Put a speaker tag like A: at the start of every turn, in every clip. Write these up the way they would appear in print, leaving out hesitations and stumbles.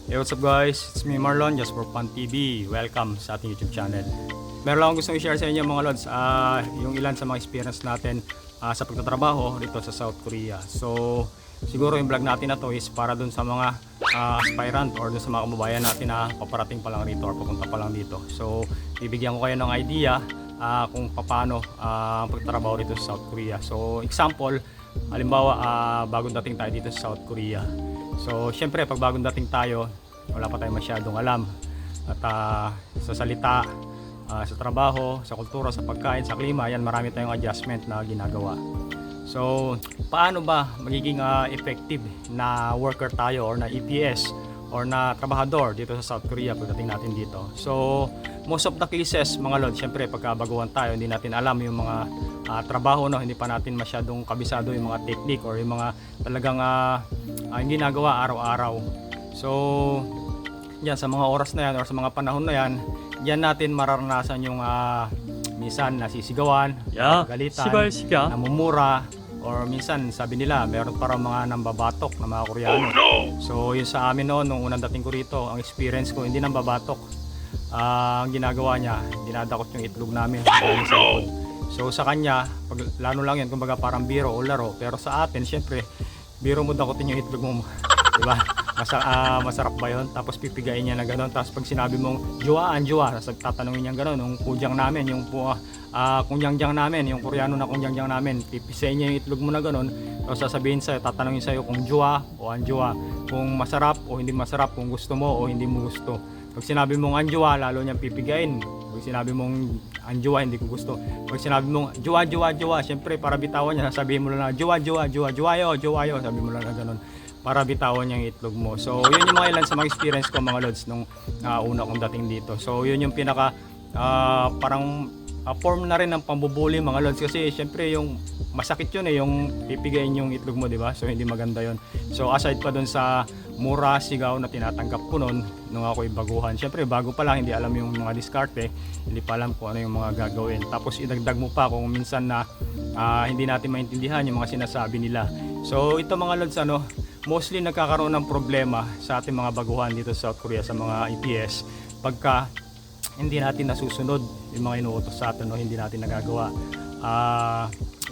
A: Hey, what's up guys? It's me Marlon, just for Fun TV. Welcome sa ating YouTube channel. Meron lang akong gustong i-share sa inyo mga lods, yung ilan sa mga experience natin sa pagtatrabaho dito sa South Korea. So, siguro yung vlog natin na to is para dun sa mga aspirant or dun sa mga kababayan natin na paparating pa lang rito or papunta pa lang dito. So, bibigyan ko kayo ng idea kung paano ang pagtatrabaho dito sa South Korea. So, example, halimbawa bagong dating tayo dito sa South Korea. So, syempre pag bagong dating tayo, wala pa tayong masyadong alam. At sa salita, sa trabaho, sa kultura, sa pagkain, sa klima, yan marami tayong adjustment na ginagawa. So, paano ba magiging effective na worker tayo or na EPS or na trabahador dito sa South Korea pagdating natin dito? So, most of the cases, mga lord, syempre pagka baguhan tayo, hindi natin alam yung mga trabaho, no? Hindi pa natin masyadong kabisado yung mga technique or yung mga talagang yung ginagawa araw-araw. So, yan sa mga oras na yan or sa mga panahon na yan, yan natin mararanasan yung minsan nasisigawan, galitan, namumura, or minsan sabi nila meron parang mga nambabatok na mga Koreano. So yun sa amin noon, nung unang dating ko rito, ang experience ko hindi nambabatok. Ang ginagawa niya, dinadakot yung itlog namin sa likod. So sa kanya, lalo lang yan, kumbaga parang biro o laro. Pero sa atin, syempre, biro mo dakotin yung itlog mo. Diba? Masarap ba yun? Tapos pipigain niya na gano'n. Tapos pag sinabi mong juwaan, tapos tatanungin niya gano'n, yung kudyang namin, yung kunjangjang namin, yung Koreano na kunjangjang namin, pipisain niya yung itlog mo na gano'n. Tapos sasabihin sa'yo, tatanungin sa'yo kung juwa o anjuwa, kung masarap o hindi masarap, kung gusto mo o hindi mo gusto. Pag sinabi mong anjuwa, lalo niyang pipigain. Pag sinabi mong anjuwa, hindi ko gusto. Pag sinabi mong juwa, syempre para bitawan niya, sasabihin mo lang na juwayo, sabi mo lang na gano'n, para bitawan niya yung itlog mo. So yun yung mga ilan sa mga experience ko mga lods nung una kong dating dito. So yun yung pinaka parang form na rin ng pambubuli mga lods, kasi syempre yung masakit yun yung pipigain yung itlog mo, di ba? So hindi maganda yun. So aside pa dun sa mura, sigaw na tinatanggap ko nun nung ako'y baguhan, syempre bago pa lang, hindi alam yung mga diskarte, hindi pa alam kung ano yung mga gagawin. Tapos idagdag mo pa kung minsan na hindi natin maintindihan yung mga sinasabi nila. So ito mga lods, mostly nagkakaroon ng problema sa ating mga baguhan dito sa South Korea, sa mga EPS, pagka hindi natin nasusunod yung mga inuutos sa atin o hindi natin nagagawa.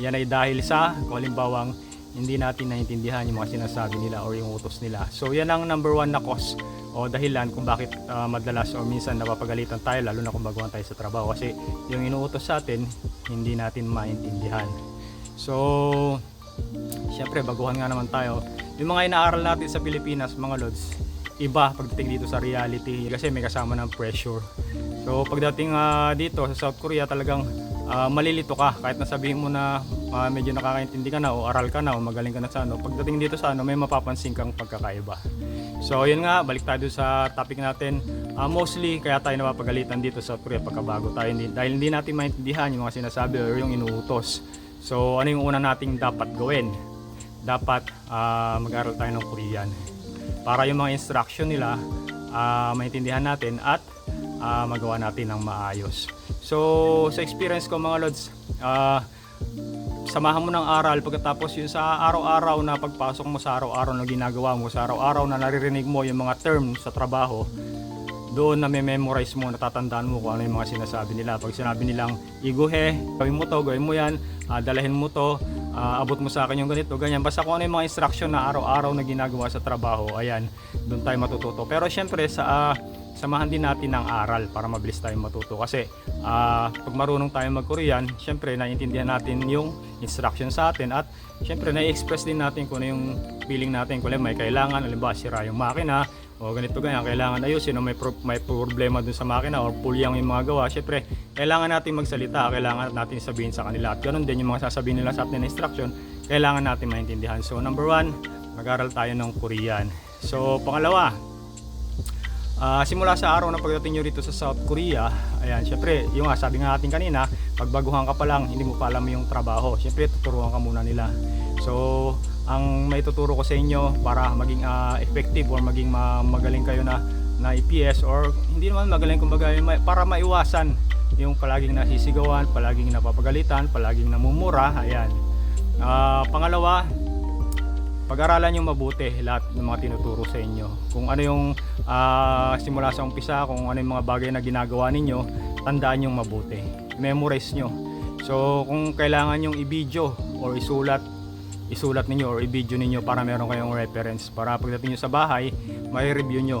A: Yan ay dahil sa kung halimbawang hindi natin naintindihan yung mga sinasabi nila o yung utos nila. So yan ang number one na cause o dahilan kung bakit madalas o minsan napapagalitan tayo, lalo na kung baguhan tayo sa trabaho, kasi yung inuutos sa atin hindi natin maintindihan. So syempre baguhan nga naman tayo. Yung mga inaaral natin sa Pilipinas mga lods, iba pagdating dito sa reality, kasi may kasama ng pressure. So pagdating dito sa South Korea, talagang malilito ka kahit nasabihin mo na medyo nakakaintindi ka na o aral ka na o magaling ka na sa pagdating dito sa may mapapansin kang pagkakaiba. So yun nga, balik tayo sa topic natin. Mostly kaya tayo napapagalitan dito sa South Korea pagkabago tayo, dahil hindi natin maintindihan yung mga sinasabi o yung inuutos. So ano yung una nating dapat gawin? Dapat mag-aral tayo ng Korean para yung mga instruction nila maintindihan natin at magawa natin ng maayos. So sa experience ko mga lods, samahan mo ng aral, pagkatapos yun sa araw-araw na pagpasok mo sa araw-araw na ginagawa mo, sa araw-araw na naririnig mo yung mga term sa trabaho, doon na memorize mo, natatandaan mo kung ano yung mga sinasabi nila. Pag sinabi nilang iguhe, gawin mo to, gawin mo yan, dalahin mo to, abot mo sa akin yung ganito, ganyan. Basta kung ano yung mga instruction na araw-araw na ginagawa sa trabaho, ayan, doon tayo matututo. Pero syempre samahan din natin ng aral para mabilis tayong matuto, kasi pag marunong tayong mag-Korean, syempre naiintindihan natin yung instruction sa atin, at syempre nai-express din natin kung ano yung feeling natin, kung may kailangan, halimbawa sira yung makina o ganito ganyan, kailangan ayusin o may problema dun sa makina o pulyang yung mga gawa, syempre kailangan natin magsalita, kailangan natin sabihin sa kanila, at ganoon din yung mga sasabihin nila sa atin na instruction, kailangan natin maintindihan. So number one, mag-aral tayo ng Korean. So pangalawa, simula sa araw na pagdating nyo rito sa South Korea, ayan, syempre yung sabi nga natin kanina, pag baguhan ka pa lang, hindi mo pa alam yung trabaho, syempre tuturuan ka muna nila. So ang may tuturo ko sa inyo para maging effective or maging magaling kayo na EPS, or hindi naman magaling, kumbaga para maiwasan yung palaging nasisigawan, palaging napapagalitan, palaging namumura, ayan. Pangalawa, pag-aralan nyo mabuti lahat ng mga tinuturo sa inyo. Kung ano yung simula sa umpisa, kung ano yung mga bagay na ginagawa ninyo, tandaan nyo mabuti. Memorize nyo. So kung kailangan nyong i-video or isulat ninyo or i-video ninyo para meron kayong reference, para pagdating nyo sa bahay, may review nyo.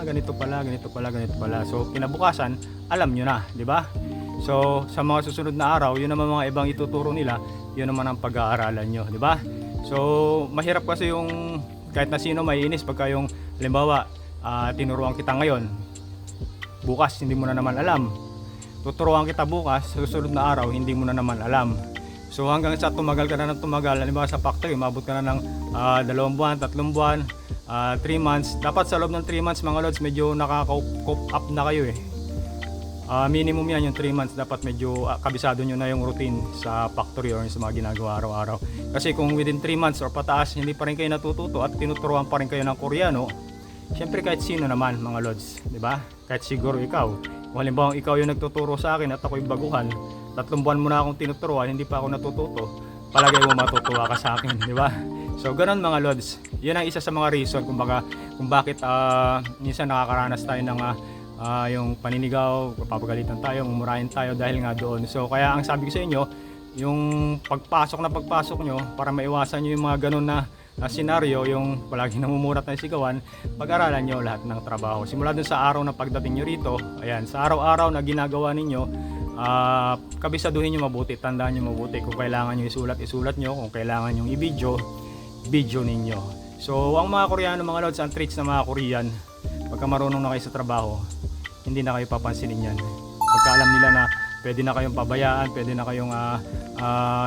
A: Ganito pala, ganito pala, ganito pala. So kinabukasan, alam nyo na, di ba? So sa mga susunod na araw, yun naman mga ibang ituturo nila, yun naman ang pag-aaralan nyo, di ba? So mahirap kasi yung kahit na sino may inis pagka yung halimbawa tinuruan kita ngayon, bukas hindi mo na naman alam. Tuturuan kita bukas, susunod na araw hindi mo na naman alam. So hanggang sa tumagal ka na ng tumagal, halimbawa sa factory, umabot ka na ng 2 buwan, 3 buwan, 3 months. Dapat sa loob ng 3 months mga lods, medyo nakaka-cope up na kayo eh. Minimum yan yung 3 months, dapat medyo kabisado nyo na yung routine sa factory or sa mga ginagawa araw-araw. Kasi kung within 3 months or pataas, hindi pa rin kayo natututo at tinuturuan pa rin kayo ng Koreano, syempre kahit sino naman mga lods, di ba? Kahit siguro ikaw. Kung halimbawa ikaw yung nagtuturo sa akin at ako'y baguhan, 3 buwan mo na akong tinuturuan, hindi pa ako natututo, palagay mo matutuwa ka sa akin, di ba? So ganun mga lods, yun ang isa sa mga reason kung bakit minsan nakakaranas tayo ng yung paninigaw, papagalitan tayo, mumurahin tayo dahil nga doon. So kaya ang sabi ko sa inyo, yung pagpasok nyo para maiwasan nyo yung mga ganun na senaryo, yung palagi namumurat na sigawan, pag-aralan nyo lahat ng trabaho. Simula dun sa araw na pagdating nyo rito, ayan, sa araw-araw na ginagawa ninyo, kabisaduhin nyo mabuti, tandaan nyo mabuti. Kung kailangan nyo isulat nyo, kung kailangan nyo i-video ninyo. So ang mga Koreano mga lods, ang traits ng mga Korean, pagka marunong na kayo sa trabaho, hindi na kayo papansinin yan. Pagka alam nila na pwede na kayong pabayaan, pwede na kayong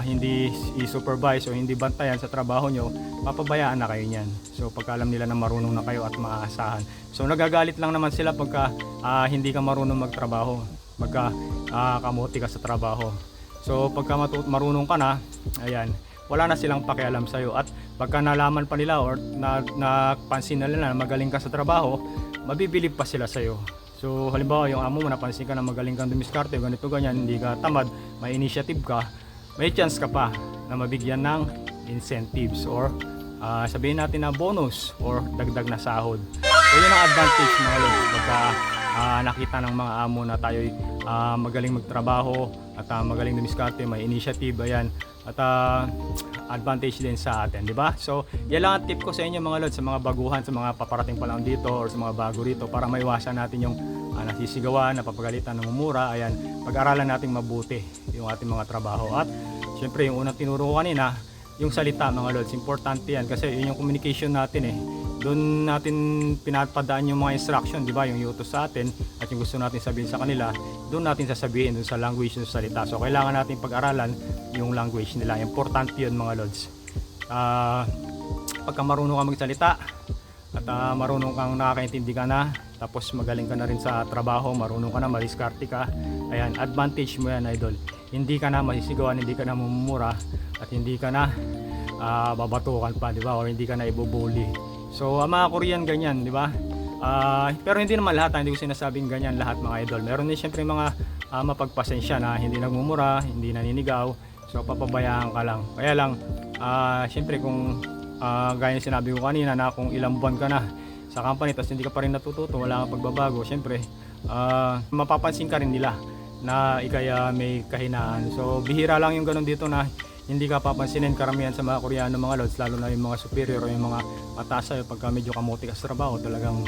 A: hindi i-supervise o hindi bantayan sa trabaho nyo, papabayaan na kayo niyan. So pagka alam nila na marunong na kayo at maaasahan. So nagagalit lang naman sila pagka hindi ka marunong magtrabaho, pagka kamuti ka sa trabaho. So pagka marunong ka na, ayan, wala na silang pakialam sa'yo. At pagka nalaman pa nila or napansin na nila na magaling ka sa trabaho, mabibilib pa sila sa'yo. So halimbawa yung amo mo napansin ka na magaling kang dumiskarte, ganito ganyan, hindi ka tamad, may initiative ka, may chance ka pa na mabigyan ng incentives or sabihin natin na bonus or dagdag na sahod. So yun ang advantage mga lods pagka nakita ng mga amo na tayo'y magaling magtrabaho at magaling dumiskarte, may initiative, ayan, at advantage din sa atin, di ba? So yan lang ang tip ko sa inyo mga lods, sa mga baguhan, sa mga paparating pa lang dito or sa mga bago rito, para maiwasan natin yung nasisigawan, napapagalitan, namumura. Ayan, pag-aralan natin mabuti yung ating mga trabaho. At syempre yung unang tinuro ko kanina, yung salita mga lods, importante yan kasi yun yung communication natin eh. Doon natin pinapadaan yung mga instruction, di ba? Yung iutos sa atin at yung gusto natin sabihin sa kanila, doon natin sasabihin doon sa language, doon sa salita. So kailangan natin pag-aralan yung language nila. Importante yun mga lods. Pagka marunong ka magsalita at marunong kang nakakaintindi ka na, tapos magaling ka na rin sa trabaho, marunong ka na, madiskarte ka, ayan, advantage mo yan idol. Hindi ka na masisigawan, hindi ka na mumura at hindi ka na babatukan pa, di ba? Or hindi ka na ibubuli. So mga Korean ganyan, di ba? Pero hindi naman lahat, hindi ko sinasabing ganyan lahat mga idol. Meron din syempre mga mapagpasensya na hindi nagmumura, hindi naninigaw. So papabayaan ka lang. Kaya lang syempre kung gaya ng sinabi ko kanina na kung ilang buwan ka na sa company tapos hindi ka pa rin natututo, wala kang pagbabago, syempre mapapansin ka rin nila na ikay may kahinaan. So bihira lang yung ganun dito na hindi ka papansinin. Karamihan sa mga Koreano mga lods, lalo na yung mga superior o yung mga mataas sa'yo, pagka medyo kamuti ka sa trabaho, talagang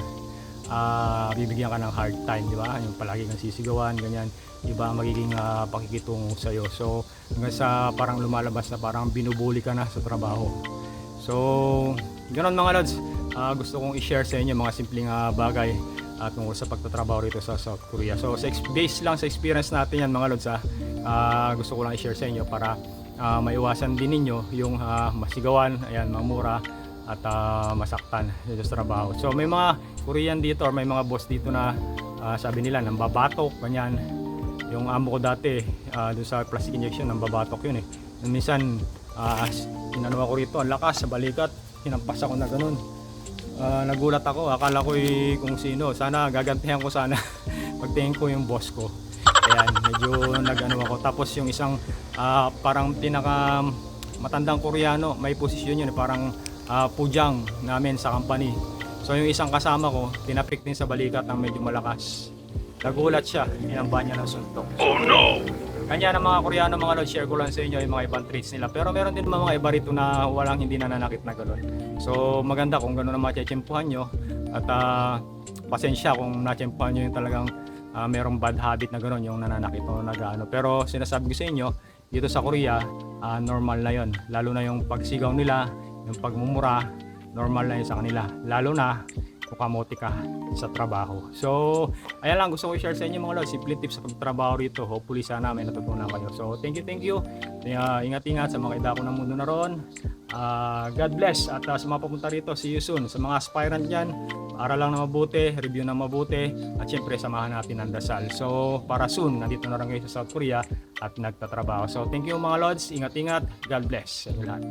A: bibigyan ka ng hard time, di ba? Yung palagi kang sisigawan, ganyan, iba ang magiging pakikitungo sa'yo. So hanggang sa parang lumalabas na parang binubuli ka na sa trabaho. So ganoon mga lods, gusto kong i-share sa inyo mga simpleng bagay tungkol sa pagtatrabaho rito sa South Korea. So based lang sa experience natin yan mga lods, gusto ko lang i-share sa inyo para maiwasan din ninyo yung masigawan, ayan, mamura at masaktan dito sa trabaho. So may mga Korean dito or may mga boss dito na sabi nila nambabatok, ganyan. Yung amo ko dati doon sa plastic injection, nambabatok yun eh. Minsan inano ako rito, ang lakas sa balikat, hinampas ako na ganun. Nagulat ako, akala ko kung sino, sana gagantihan ko sana pagtingin ko yung boss ko. Ayan, medyo nag-ano ako. Tapos yung isang parang pinaka matandang Koreano, may posisyon yun, parang pujang namin sa company. So yung isang kasama ko, tinapik din sa balikat ng medyo malakas. Nagulat siya, inamba niya ng suntok. Oh no! Kanya ng mga Koreano mga lods, share ko lang sa inyo yung mga ibang traits nila. Pero meron din mga iba rito na walang hindi nananakit na gano'n. So maganda kung gano'n na matiyempuhan nyo. At pasensya kung natiyempuhan nyo yung talagang merong bad habit na gano'n, yung nananakit o nag-ano. Pero sinasabi ko sa inyo, dito sa Korea, normal na yon. Lalo na yung pagsigaw nila, yung pagmumura, normal na yun sa kanila. Lalo na kung kamote ka sa trabaho. So, ayan lang, gusto ko i-share sa inyo mga lods, simple tips sa pagtrabaho rito. Hopefully sana may natutunan kayo. So, thank you. Ingat-ingat sa mga idako ng mundo na ron. God bless. At sa mga papunta rito, see you soon. Sa mga aspirant dyan, aral lang na mabuti, review na mabuti, at syempre samahan natin ang dasal. So, para soon, nandito na rin kayo sa South Korea at nagtatrabaho. So, thank you mga lods. Ingat-ingat. God bless sa inyo lahat.